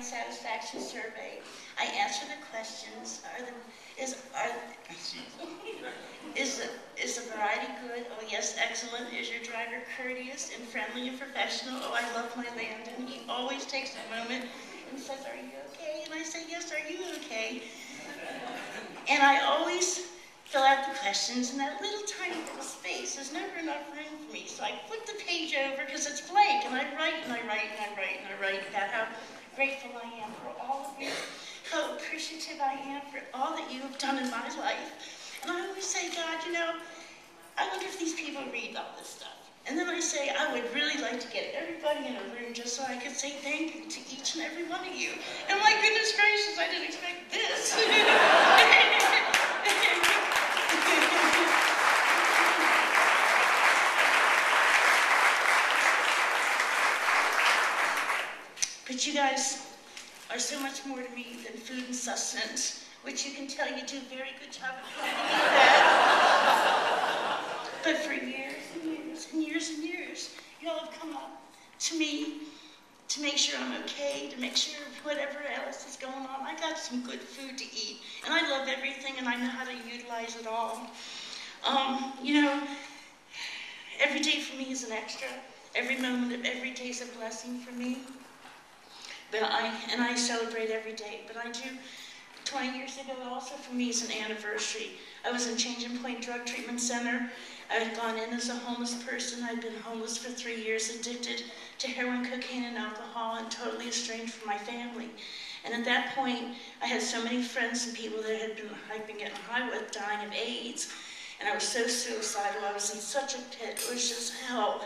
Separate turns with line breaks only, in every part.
satisfaction survey. I answer the questions. Is the variety good? Oh yes, excellent. Is your driver courteous and friendly and professional? Oh, I love my Landon. He always takes a moment and says, "Are you okay?" And I say, "Yes, are you okay?" And I always fill out the questions in that little tiny little space. There's never enough room for me. So I flip the page over because it's blank, and I write and I write and I write and I write about how grateful I am for all of you, how appreciative I am for all that you have done in my life. And I always say, God, you know, I wonder if these people read all this stuff. And then I say, I would really like to get everybody in a room just so I could say thank you to each and every one of you. And my goodness gracious, I didn't expect this. But you guys are so much more to me than food and sustenance, which you can tell you do a very good job of helping me with that. But for years and years and years and years, you all have come up to me to make sure I'm okay, to make sure whatever else is going on, I got some good food to eat. And I love everything, and I know how to utilize it all. You know, every day for me is an extra. Every moment of every day is a blessing for me. But I celebrate every day. But I do, 20 years ago also for me is an anniversary. I was in Change and Point Drug Treatment Center. I had gone in as a homeless person. I'd been homeless for 3 years, addicted to heroin, cocaine, and alcohol, and totally estranged from my family. And at that point, I had so many friends and people that I'd been getting high with dying of AIDS. And I was so suicidal. I was in such a pit. It was just hell.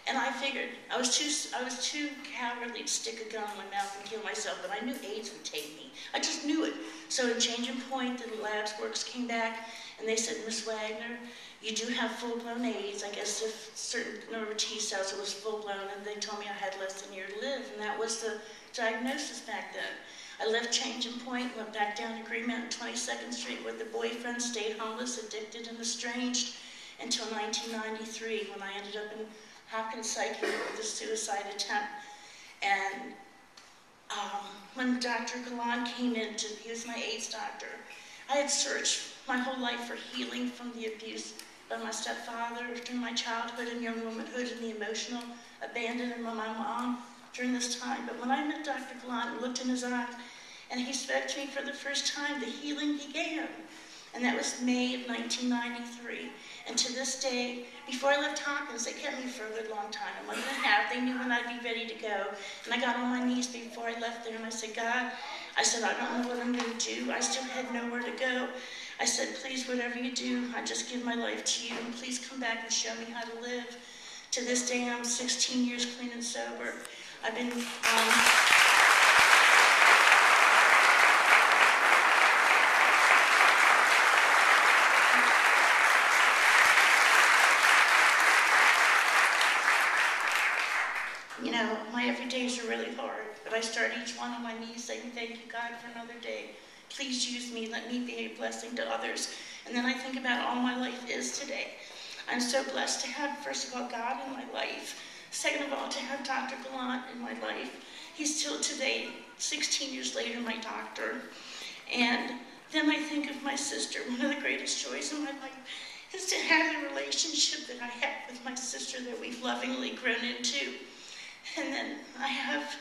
And I figured I was too cowardly to stick a gun in my mouth and kill myself, but I knew AIDS would take me. I just knew it. So in Change and Point, the labs works came back, and they said, Miss Wagner, you do have full-blown AIDS. I guess if certain number of T cells, it was full-blown, and they told me I had less than a year to live, and that was the diagnosis back then. I left Change and Point, went back down to Greenmount and 22nd Street with the boyfriend, stayed homeless, addicted, and estranged until 1993, when I ended up in Hopkins Psych with a suicide attempt. And when Dr. Galan came in, he was my AIDS doctor, I had searched my whole life for healing from the abuse by my stepfather during my childhood and young womanhood and the emotional abandonment of my mom during this time. But when I met Dr. Galan and looked in his eyes and he spoke to me for the first time, the healing began. And that was May of 1993. And to this day, before I left Hopkins, they kept me for a good long time, a month and a half. They knew when I'd be ready to go. And I got on my knees before I left there, and I said, God, I said, I don't know what I'm going to do. I still had nowhere to go. I said, please, whatever you do, I just give my life to you, and please come back and show me how to live. To this day, I'm 16 years clean and sober. I've been... You know, my everydays are really hard, but I start each one on my knees saying, thank you, God, for another day. Please use me. Let me be a blessing to others. And then I think about all my life is today. I'm so blessed to have, first of all, God in my life. Second of all, to have Dr. Gallant in my life. He's still today, 16 years later, my doctor. And then I think of my sister. One of the greatest joys in my life is to have the relationship that I have with my sister that we've lovingly grown into. And then I have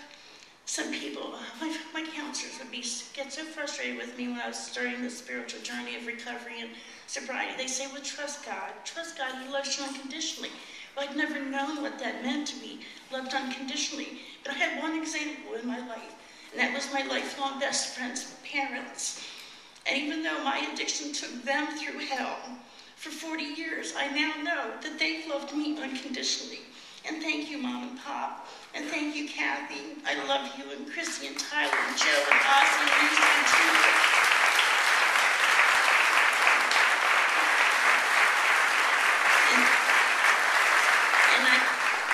some people, my counselors would get so frustrated with me when I was starting this spiritual journey of recovery and sobriety. They say, well, trust God. Trust God, He loves you unconditionally. Well, I'd never known what that meant to be loved unconditionally. But I had one example in my life, and that was my lifelong best friend's parents. And even though my addiction took them through hell for 40 years, I now know that they've loved me unconditionally. And thank you, Mom and Pop. And thank you, Kathy. I love you, and Chrissy and Tyler and Joe and Ozzy and Lisa and Judith.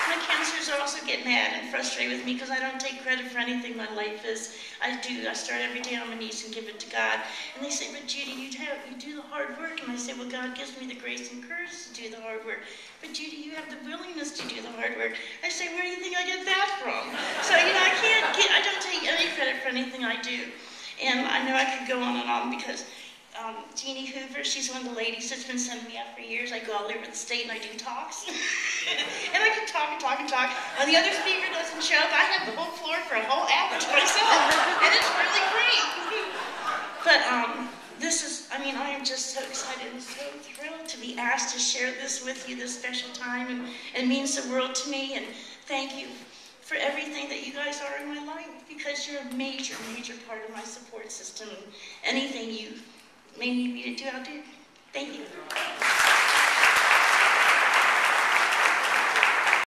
My counselors also get mad and frustrated with me because I don't take credit for anything my life is. I do. I start every day on my knees and give it to God. And they say, but Judy, you do the hard work. And I say, well, God gives me the grace and courage to do the hard work. But Judy, you have the willingness to do the hard work. I say, where do you think I get that from? So, you know, I don't take, for anything I do. And I know I could go on because Jeannie Hoover, she's one of the ladies that's been sending me out for years. I go all over the state and I do talks. And I can talk and talk and talk. When the other speaker doesn't show up, I have the whole floor for a whole hour to myself. And it's really great. But I am just so excited and so thrilled to be asked to share this with you this special time. And it means the world to me. And thank you for everything that you guys are in my life, because you're a major, major part of my support system. Anything you may need me to do, I'll do. Thank you.